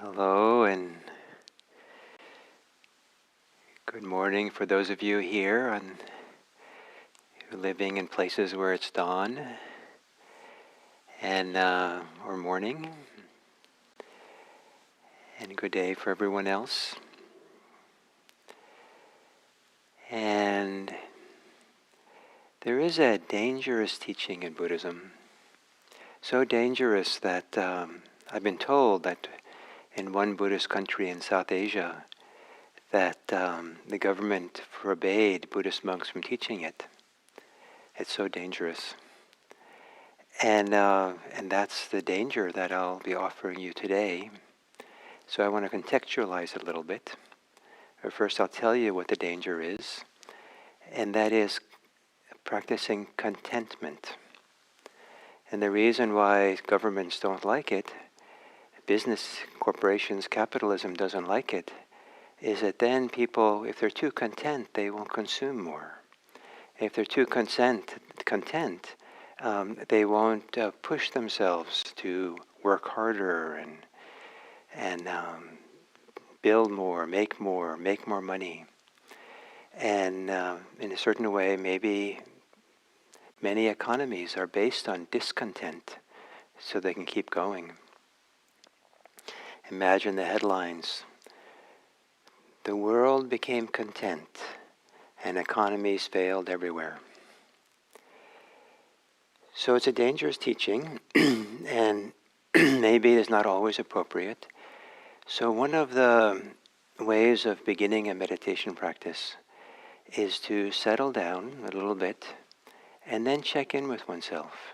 Hello and good morning for those of you here living in places where it's dawn and or morning, and good day for everyone else. And there is a dangerous teaching in Buddhism, so dangerous that I've been told that in one Buddhist country in South Asia that the government forbade Buddhist monks from teaching it. It's so dangerous. And that's the danger that I'll be offering you today. So I want to contextualize it a little bit. But first I'll tell you what the danger is, and that is practicing contentment. And the reason why governments don't like it, business, corporations, capitalism doesn't like it, is that then people, if they're too content, they won't consume more. If they're too content, they won't push themselves to work harder and build more, make more money. And in a certain way, maybe many economies are based on discontent so they can keep going. Imagine the headlines. The world became content and economies failed everywhere. So it's a dangerous teaching, and maybe it's not always appropriate. So one of the ways of beginning a meditation practice is to settle down a little bit and then check in with oneself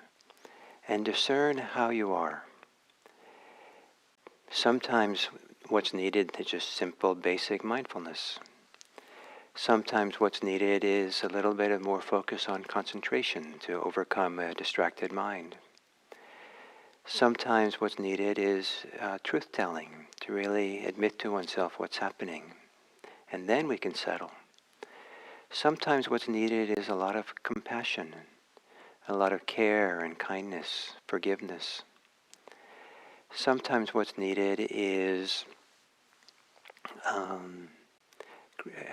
and discern how you are. Sometimes what's needed is just simple, basic mindfulness. Sometimes what's needed is a little bit of more focus on concentration to overcome a distracted mind. Sometimes what's needed is truth-telling, to really admit to oneself what's happening, and then we can settle. Sometimes what's needed is a lot of compassion, a lot of care and kindness, forgiveness. Sometimes what's needed is,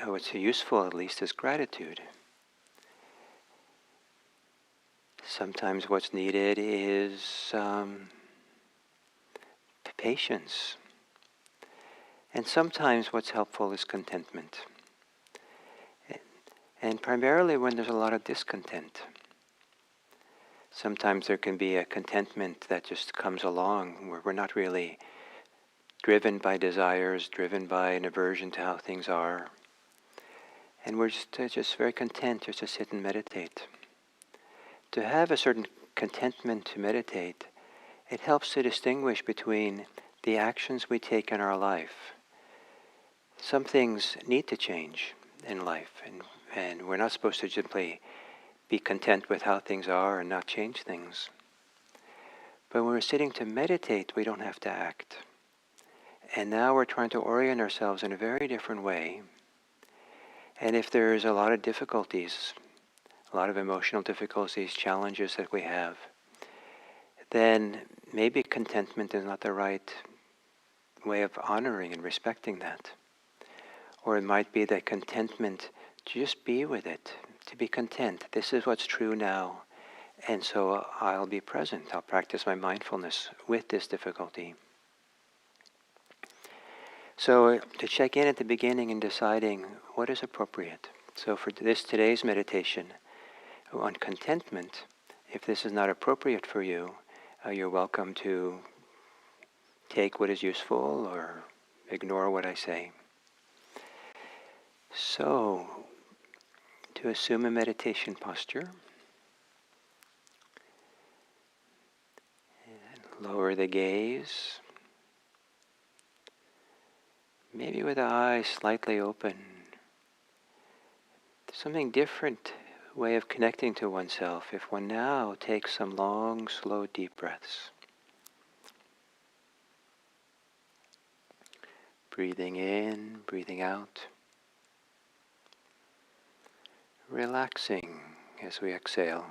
what's useful at least, is gratitude. Sometimes what's needed is patience. And sometimes what's helpful is contentment. And primarily when there's a lot of discontent. Sometimes there can be a contentment that just comes along where we're not really driven by desires, driven by an aversion to how things are. And we're just very content just to sit and meditate. To have a certain contentment to meditate, it helps to distinguish between the actions we take in our life. Some things need to change in life, and we're not supposed to simply be content with how things are and not change things. But when we're sitting to meditate, we don't have to act. And now we're trying to orient ourselves in a very different way. And if there's a lot of difficulties, a lot of emotional difficulties, challenges that we have, then maybe contentment is not the right way of honoring and respecting that. Or it might be that contentment, to just be with it, to be content. This is what's true now, and so I'll be present. I'll practice my mindfulness with this difficulty. So to check in at the beginning and deciding what is appropriate. So for today's meditation on contentment, if this is not appropriate for you, you're welcome to take what is useful or ignore what I say. So, to assume a meditation posture, and lower the gaze, maybe with the eyes slightly open. Something different way of connecting to oneself if one now takes some long, slow, deep breaths. Breathing in, breathing out. Relaxing as we exhale.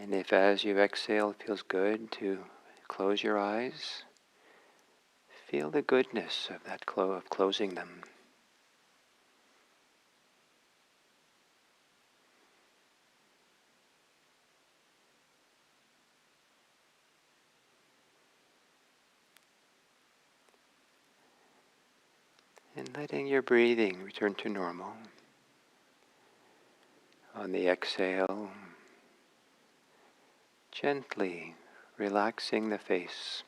And if as you exhale it feels good to close your eyes, feel the goodness of that of closing them. And letting your breathing return to normal. On the exhale, gently relaxing the face.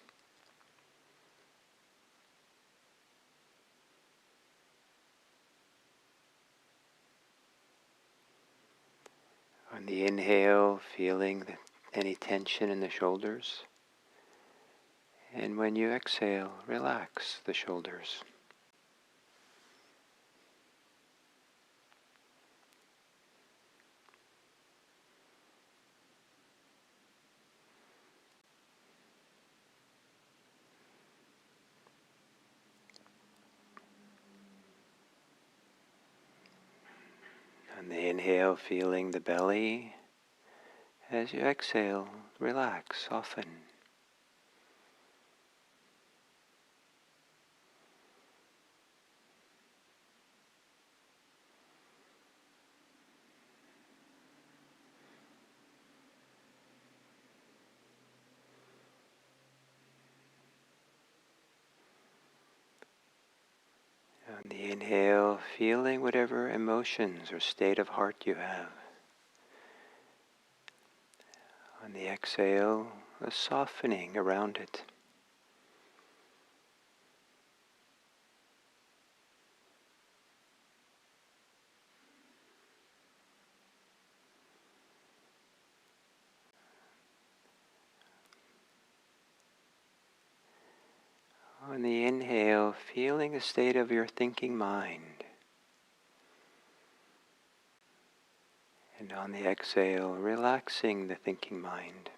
On the inhale, feeling any tension in the shoulders. And when you exhale, relax the shoulders. On the inhale, feeling the belly. As you exhale, relax, soften. On the inhale, feeling whatever emotions or state of heart you have. On the exhale, a softening around it. On the inhale, feeling the state of your thinking mind. And on the exhale, relaxing the thinking mind.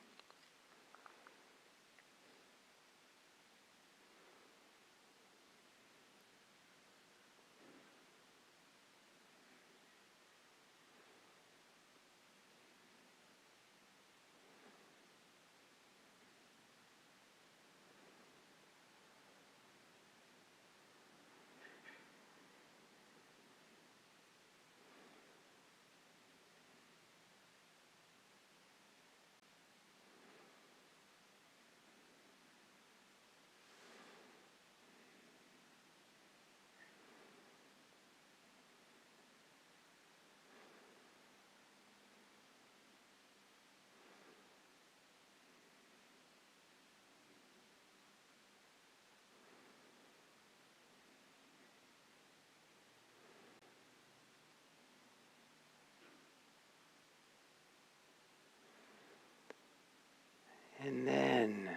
And then,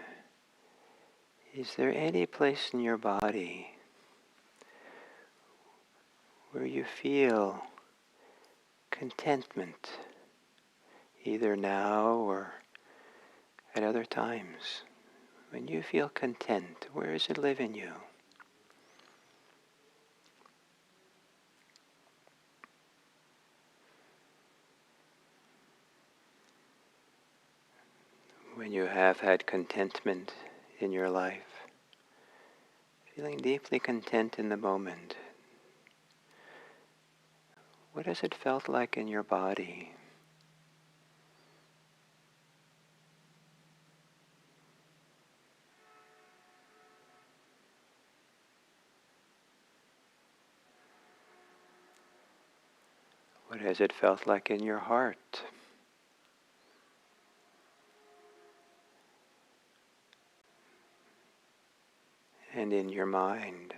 is there any place in your body where you feel contentment, either now or at other times? When you feel content, where does it live in you? When you have had contentment in your life, feeling deeply content in the moment, what has it felt like in your body? What has it felt like in your heart? And in your mind?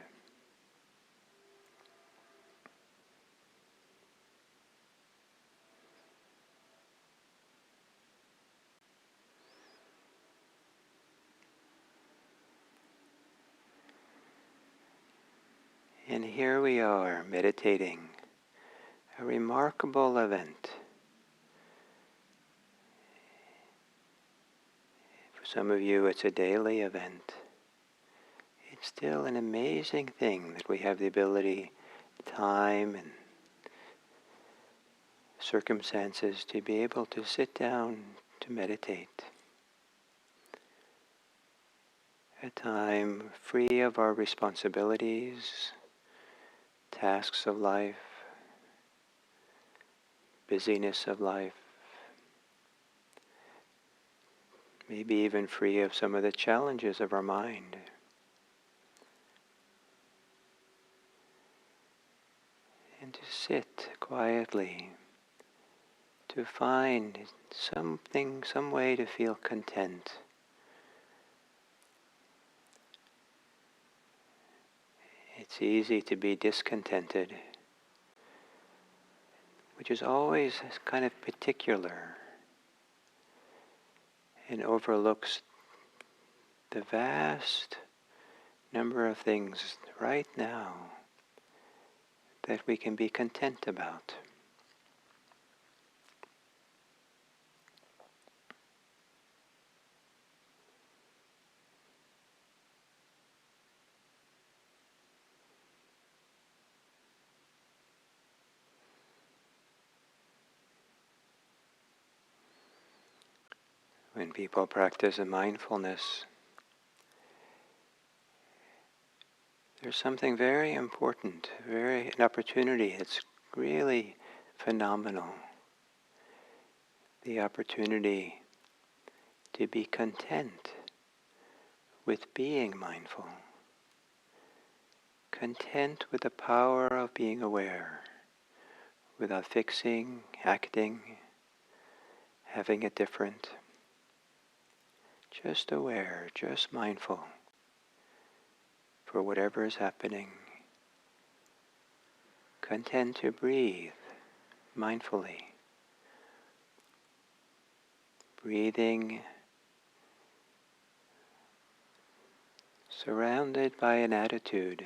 And here we are meditating, a remarkable event. For some of you it's a daily event. It's still an amazing thing that we have the ability, time and circumstances to be able to sit down to meditate. A time free of our responsibilities, tasks of life, busyness of life, maybe even free of some of the challenges of our mind. And to sit quietly, to find something, some way to feel content. It's easy to be discontented, which is always kind of particular and overlooks the vast number of things right now that we can be content about. When people practice a mindfulness, there's something very important, an opportunity that's really phenomenal. The opportunity to be content with being mindful. Content with the power of being aware, without fixing, acting, having it different. Just aware, just mindful for whatever is happening. Content to breathe mindfully. Breathing surrounded by an attitude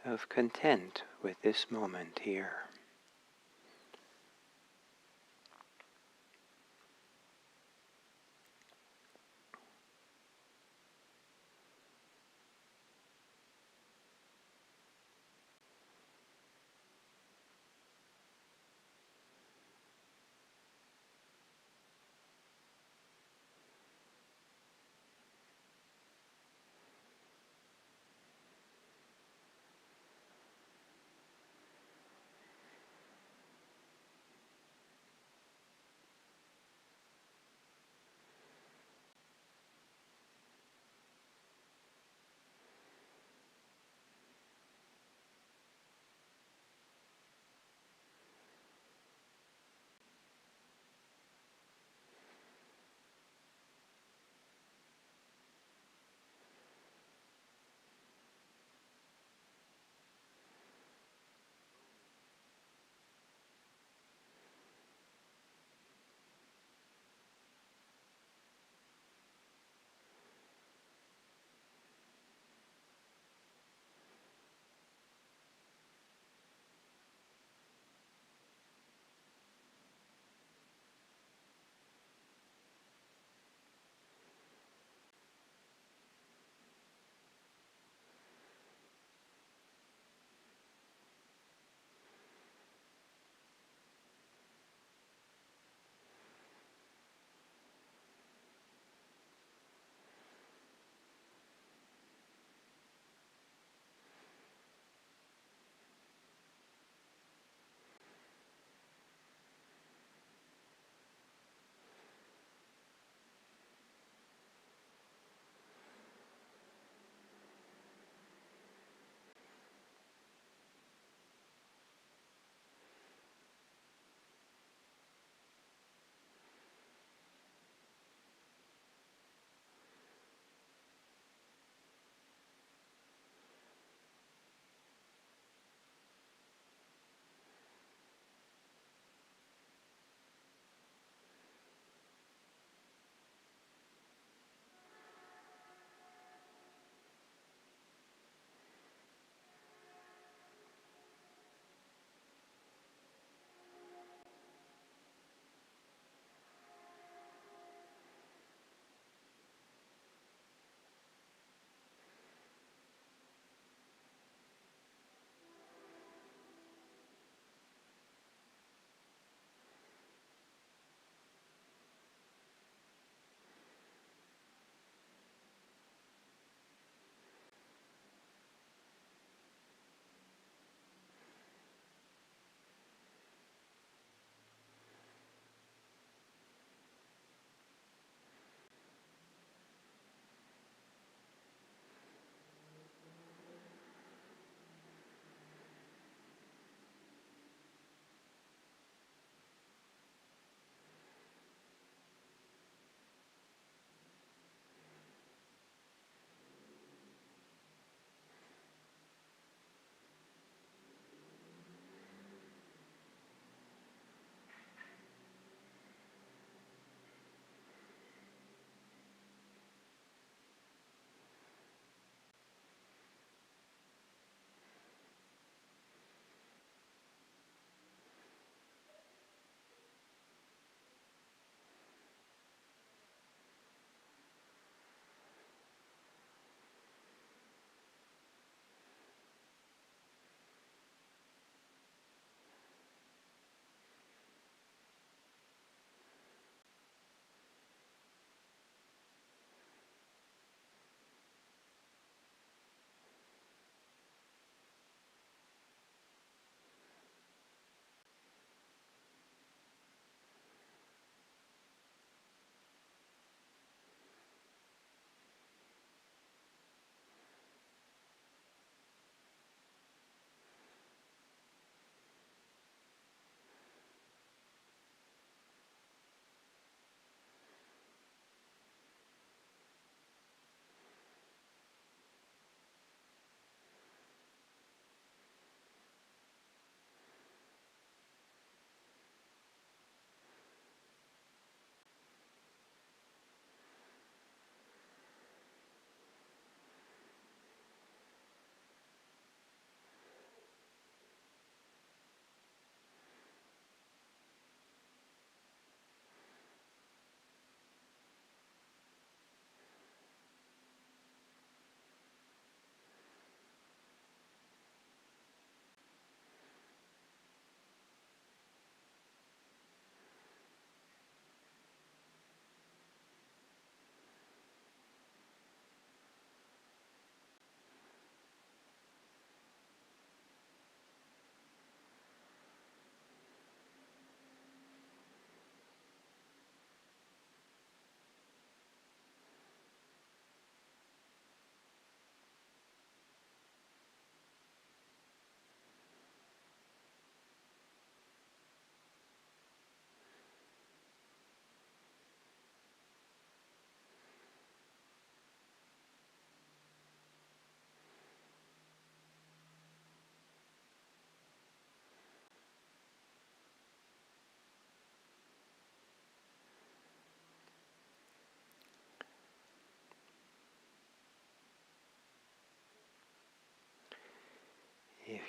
of content with this moment here.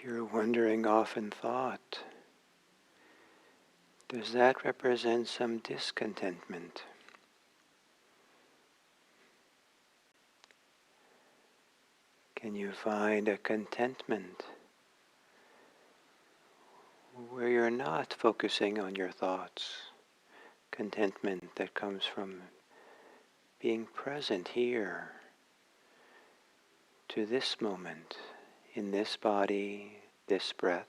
you're wondering off in thought, does that represent some discontentment? Can you find a contentment where you're not focusing on your thoughts? Contentment that comes from being present here, to this moment, in this body, this breath.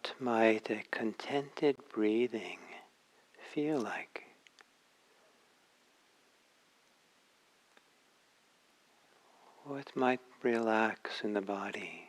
What might a contented breathing feel like? What might relax in the body?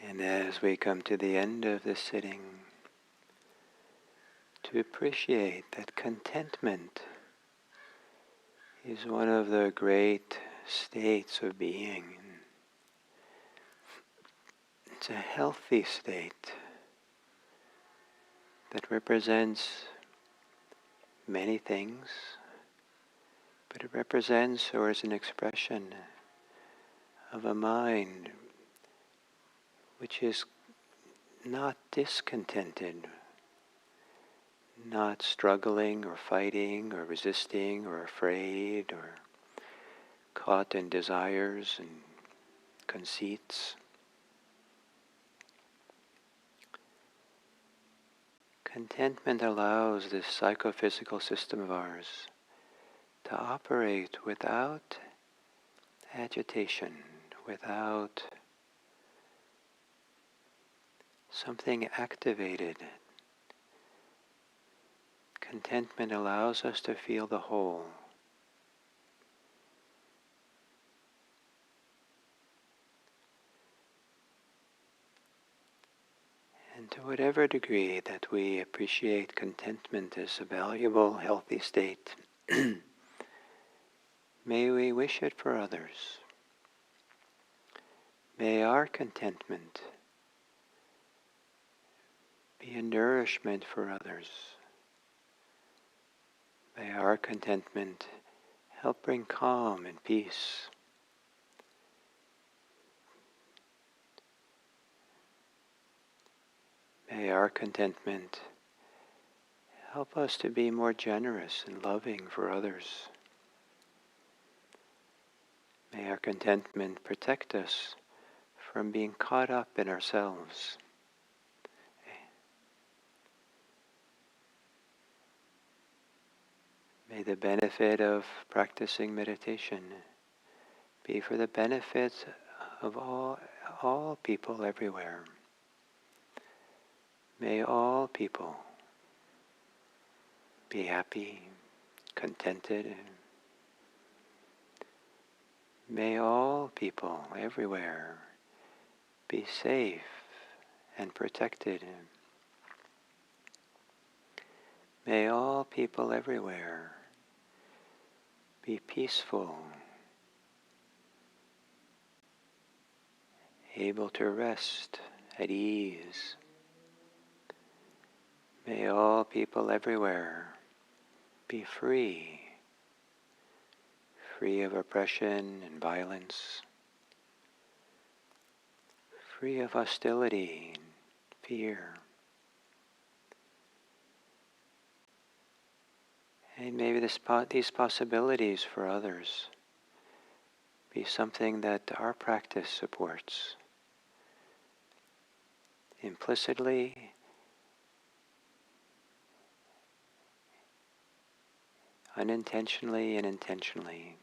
And as we come to the end of the sitting, to appreciate that contentment is one of the great states of being. It's a healthy state that represents many things, but it represents or is an expression of a mind which is not discontented, not struggling or fighting or resisting or afraid or caught in desires and conceits. Contentment allows this psychophysical system of ours to operate without agitation, without something activated. Contentment allows us to feel the whole. And to whatever degree that we appreciate contentment as a valuable, healthy state, may we wish it for others. May our contentment be a nourishment for others. May our contentment help bring calm and peace. May our contentment help us to be more generous and loving for others. May our contentment protect us from being caught up in ourselves. May the benefit of practicing meditation be for the benefit of all people everywhere. May all people be happy, contented. May all people everywhere be safe and protected. May all people everywhere be peaceful, able to rest at ease. May all people everywhere be free, free of oppression and violence, free of hostility and fear. And maybe these possibilities for others be something that our practice supports implicitly, unintentionally, and intentionally.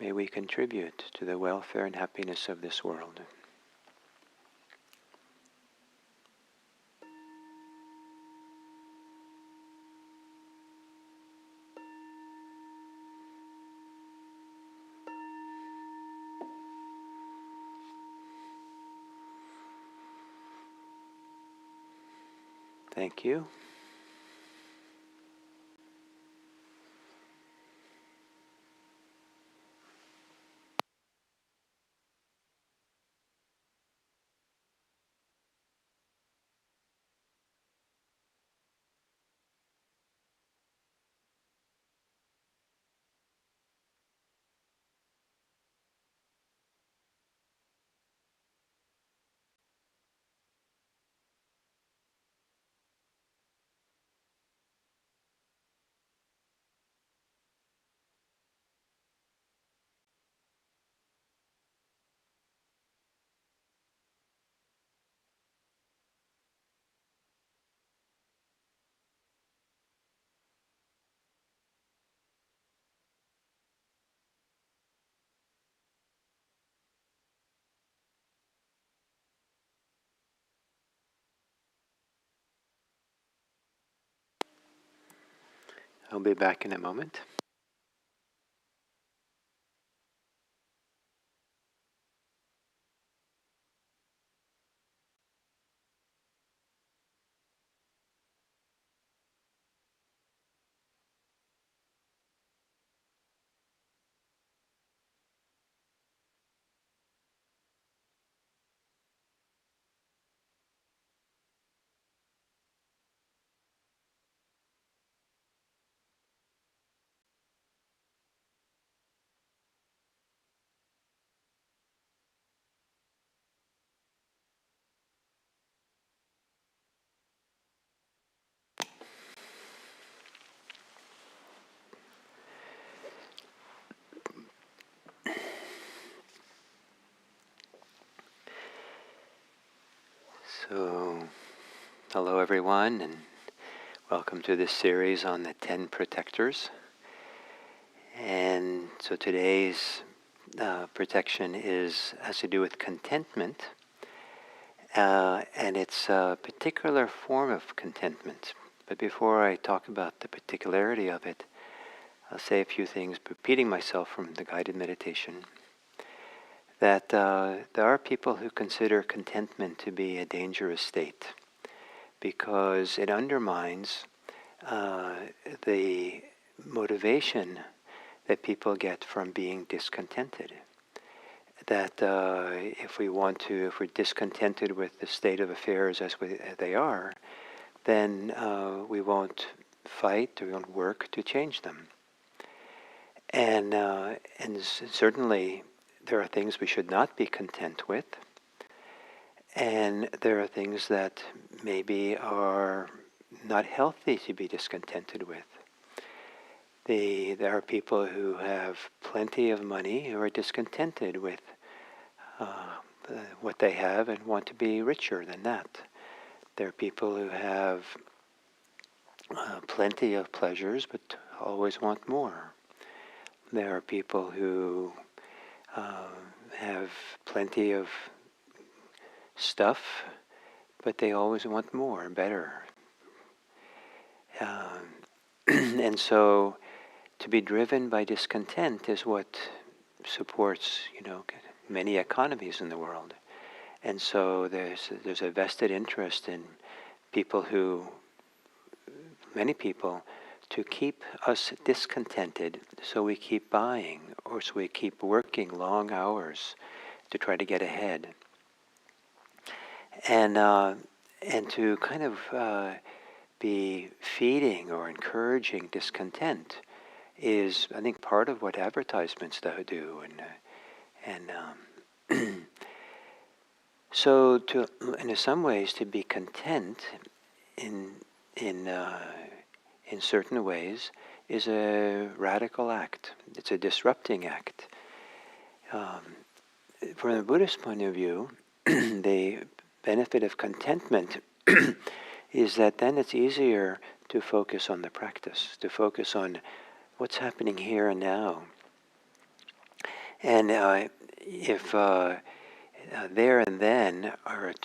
May we contribute to the welfare and happiness of this world. Thank you. I'll be back in a moment. So, hello everyone, and welcome to this series on the 10 protectors. And so today's protection has to do with contentment, and it's a particular form of contentment. But before I talk about the particularity of it, I'll say a few things, repeating myself from the guided meditation, that there are people who consider contentment to be a dangerous state because it undermines the motivation that people get from being discontented. That if we're discontented with the state of affairs as they are, then we won't fight or we won't work to change them. And certainly there are things we should not be content with, and there are things that maybe are not healthy to be discontented with. There are people who have plenty of money who are discontented with what they have and want to be richer than that. There are people who have plenty of pleasures but always want more. There are people who have plenty of stuff, but they always want more, better. And so to be driven by discontent is what supports, many economies in the world. And so there's a vested interest in many people, to keep us discontented, so we keep buying, or so we keep working long hours to try to get ahead. And to kind of be feeding or encouraging discontent is, I think, part of what advertisements do. So, in some ways, to be content in certain ways is a radical act. It's a disrupting act. From the Buddhist point of view, the benefit of contentment is that then it's easier to focus on the practice, to focus on what's happening here and now. And if there and then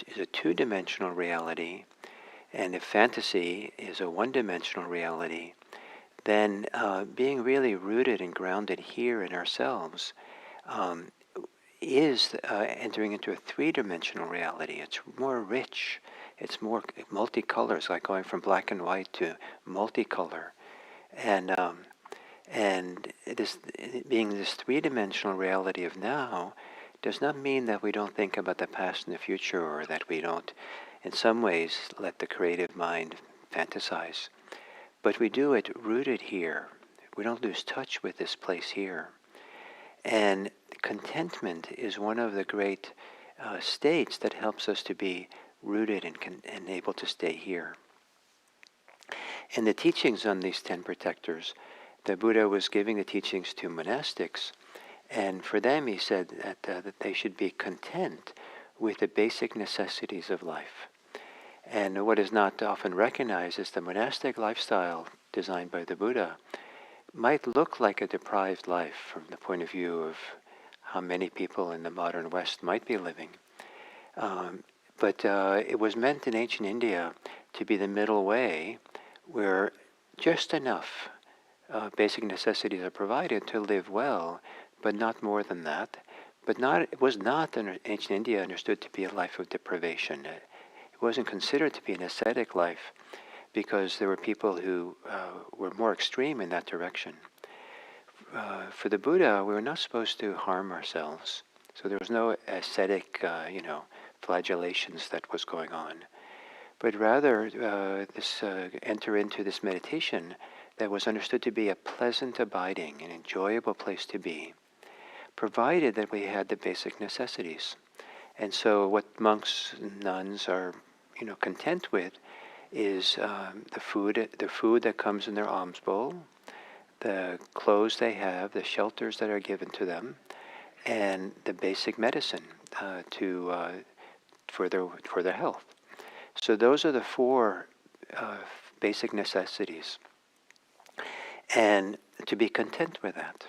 is a two-dimensional reality, and if fantasy is a one-dimensional reality, then being really rooted and grounded here in ourselves is entering into a three-dimensional reality. It's more rich. It's more multicolors, like going from black and white to multicolor. And this being this three-dimensional reality of now does not mean that we don't think about the past and the future, or that we don't, in some ways, let the creative mind fantasize. But we do it rooted here. We don't lose touch with this place here. And contentment is one of the great states that helps us to be rooted and able to stay here. In the teachings on these 10 protectors, the Buddha was giving the teachings to monastics, and for them he said that they should be content with the basic necessities of life. And what is not often recognized is the monastic lifestyle designed by the Buddha might look like a deprived life from the point of view of how many people in the modern West might be living. But it was meant in ancient India to be the middle way, where just enough basic necessities are provided to live well, but not more than that. But it was not in ancient India understood to be a life of deprivation. It wasn't considered to be an ascetic life, because there were people who were more extreme in that direction. For the Buddha, we were not supposed to harm ourselves. So there was no ascetic, flagellations that was going on. But rather, enter into this meditation that was understood to be a pleasant abiding, an enjoyable place to be, provided that we had the basic necessities. And so what monks and nuns are, content with is the food that comes in their alms bowl, the clothes they have, the shelters that are given to them, and the basic medicine for their health. So those are the 4 basic necessities, and to be content with that.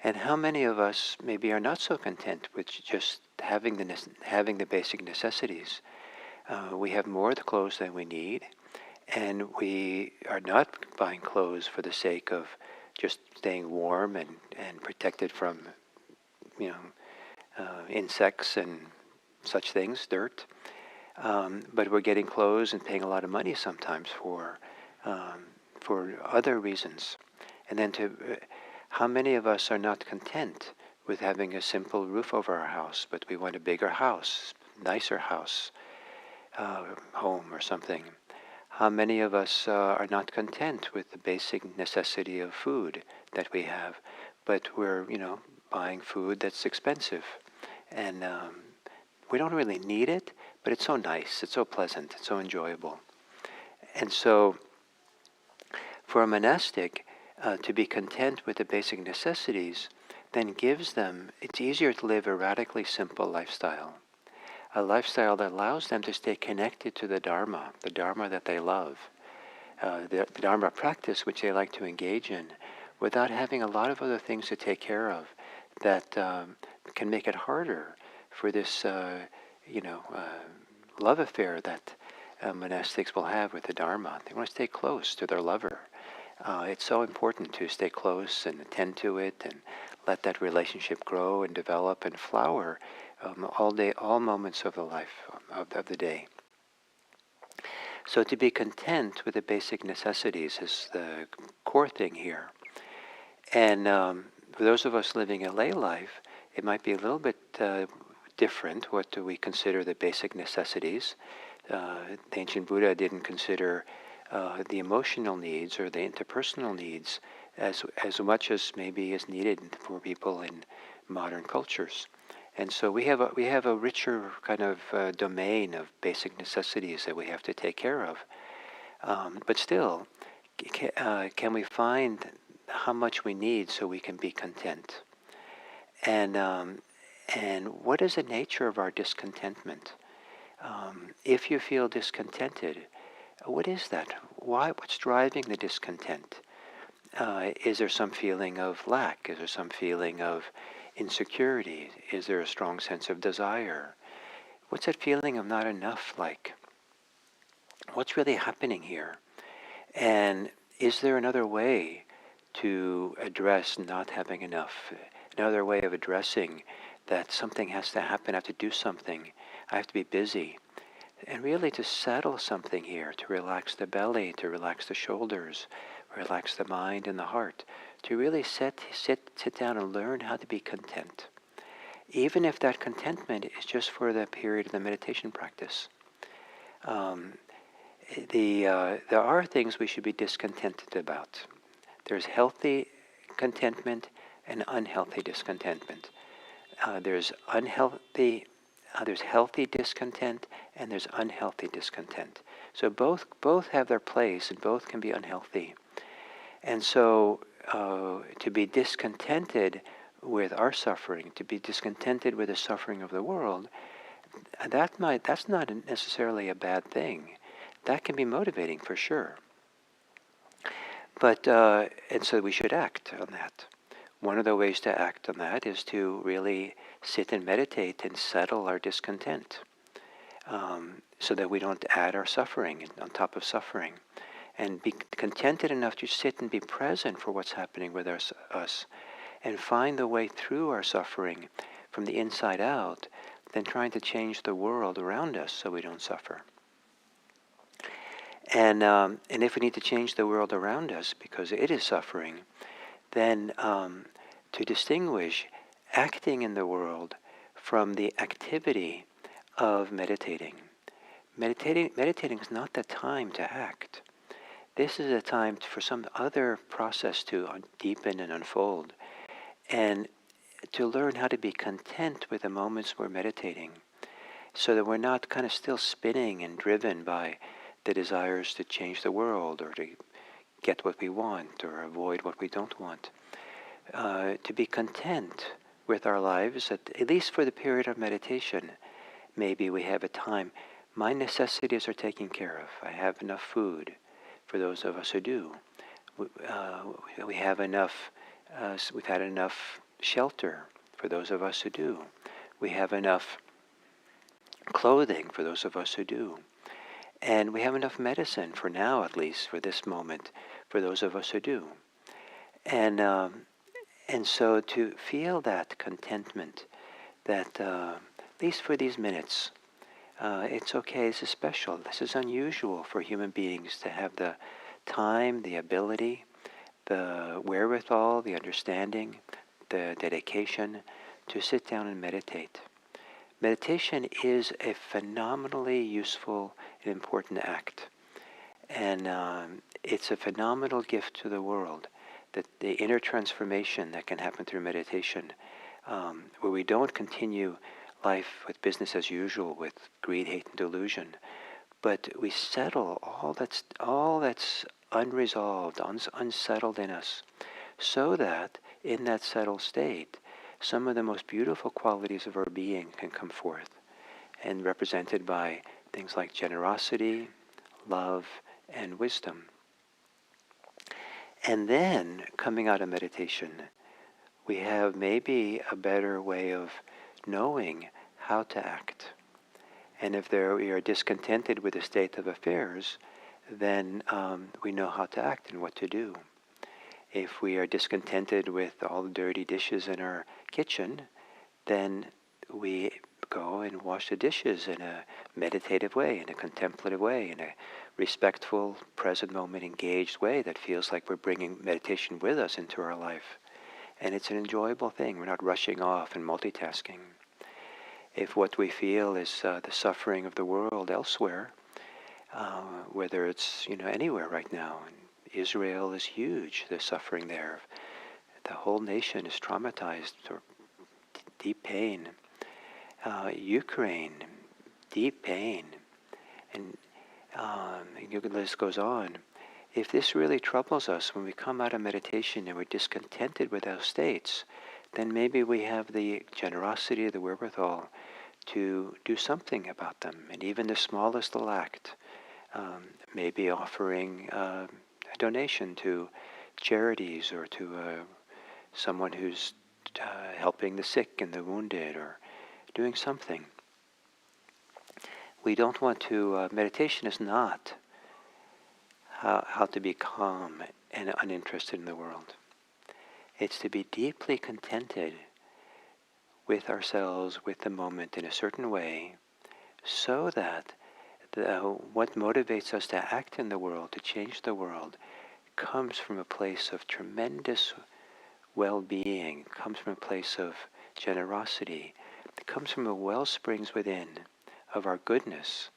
And how many of us maybe are not so content with just having the basic necessities? We have more of the clothes than we need, and we are not buying clothes for the sake of just staying warm and protected from, insects and such things, dirt. But we're getting clothes and paying a lot of money sometimes for other reasons. And then how many of us are not content with having a simple roof over our house, but we want a bigger house, nicer house, home or something? How many of us are not content with the basic necessity of food that we have, but we're, buying food that's expensive, and we don't really need it, but it's so nice, it's so pleasant, it's so enjoyable. And so, for a monastic, to be content with the basic necessities then gives them, it's easier to live a radically simple lifestyle. A lifestyle that allows them to stay connected to the Dharma that they love, the Dharma practice which they like to engage in, without having a lot of other things to take care of that can make it harder for this, love affair that monastics will have with the Dharma. They want to stay close to their lover. It's so important to stay close and attend to it and let that relationship grow and develop and flower all day, all moments of the life of the day. So to be content with the basic necessities is the core thing here. And for those of us living a lay life, it might be a little bit different. What do we consider the basic necessities? The ancient Buddha didn't consider the emotional needs or the interpersonal needs as much as maybe is needed for people in modern cultures. And so we have a richer kind of domain of basic necessities that we have to take care of. But still, can we find how much we need so we can be content? And what is the nature of our discontentment? If you feel discontented, what is that? Why? What's driving the discontent? Is there some feeling of lack? Is there some feeling of insecurity? Is there a strong sense of desire? What's that feeling of not enough like? What's really happening here? And is there another way to address not having enough? Another way of addressing that something has to happen, I have to do something, I have to be busy. And really to settle something here, to relax the belly, to relax the shoulders, relax the mind and the heart, to really sit down and learn how to be content. Even if that contentment is just for the period of the meditation practice. There are things we should be discontented about. There's healthy contentment and unhealthy discontentment. There's healthy discontent and there's unhealthy discontent. So both have their place and both can be unhealthy. And so to be discontented with our suffering, to be discontented with the suffering of the world, that's not necessarily a bad thing. That can be motivating for sure. But and so we should act on that. One of the ways to act on that is to really sit and meditate and settle our discontent, so that we don't add our suffering on top of suffering, and be contented enough to sit and be present for what's happening with us, and find the way through our suffering from the inside out, than trying to change the world around us so we don't suffer. And if we need to change the world around us because it is suffering, then to distinguish acting in the world from the activity of meditating. Meditating is not the time to act. This is a time for some other process to deepen and unfold, and to learn how to be content with the moments we're meditating, so that we're not kind of still spinning and driven by the desires to change the world or to get what we want or avoid what we don't want. To be content with our lives, at least for the period of meditation. Maybe we have a time, my necessities are taken care of. I have enough food for those of us who do. We have enough, we've had enough shelter for those of us who do. We have enough clothing for those of us who do. And we have enough medicine, for now at least, for this moment, for those of us who do. And so to feel that contentment, that at least for these minutes, it's okay, this is special, this is unusual for human beings to have the time, the ability, the wherewithal, the understanding, the dedication to sit down and meditate. Meditation is a phenomenally useful and important act. And it's a phenomenal gift to the world, that the inner transformation that can happen through meditation, where we don't continue life with business as usual, with greed, hate, and delusion, but we settle all that's unresolved, unsettled in us, so that in that settled state, some of the most beautiful qualities of our being can come forth, and represented by things like generosity, love, and wisdom. And then, coming out of meditation, we have maybe a better way of knowing how to act. And if we are discontented with the state of affairs, then we know how to act and what to do. If we are discontented with all the dirty dishes in our kitchen, then we go and wash the dishes in a meditative way, in a contemplative way, in a respectful, present moment, engaged way that feels like we're bringing meditation with us into our life. And it's an enjoyable thing. We're not rushing off and multitasking. If what we feel is the suffering of the world elsewhere, whether it's anywhere right now, and Israel is huge, the suffering there. The whole nation is traumatized or deep pain. Ukraine, deep pain. And the list goes on. If this really troubles us when we come out of meditation and we're discontented with those states, then maybe we have the generosity, the wherewithal to do something about them. And even the smallest little act, maybe offering a donation to charities or to someone who's helping the sick and the wounded, or doing something. We don't want to, meditation is not how to be calm and uninterested in the world. It's to be deeply contented with ourselves, with the moment in a certain way, so that what motivates us to act in the world, to change the world, comes from a place of tremendous well-being, comes from a place of generosity. It comes from the well springs within of our goodness,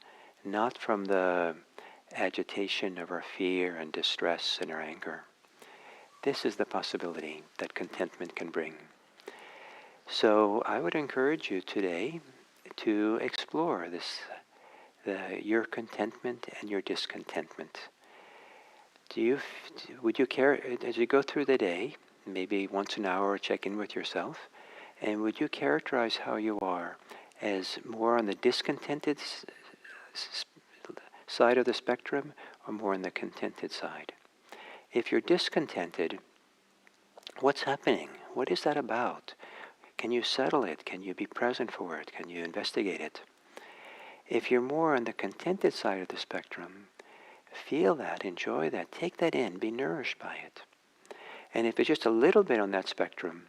not from the agitation of our fear and distress and our anger. This is the possibility that contentment can bring. So I would encourage you today to explore this, your contentment and your discontentment. Would you care, as you go through the day, maybe once an hour check in with yourself, and would you characterize how you are as more on the discontented side of the spectrum, or more on the contented side? If you're discontented, what's happening? What is that about? Can you settle it? Can you be present for it? Can you investigate it? If you're more on the contented side of the spectrum, feel that, enjoy that, take that in, be nourished by it. And if it's just a little bit on that spectrum,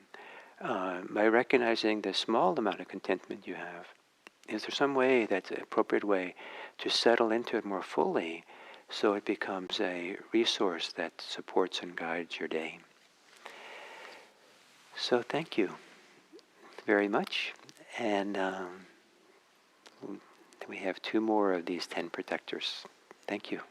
by recognizing the small amount of contentment you have, is there some way that's an appropriate way to settle into it more fully so it becomes a resource that supports and guides your day? So thank you very much. And we have 2 more of these 10 protectors. Thank you.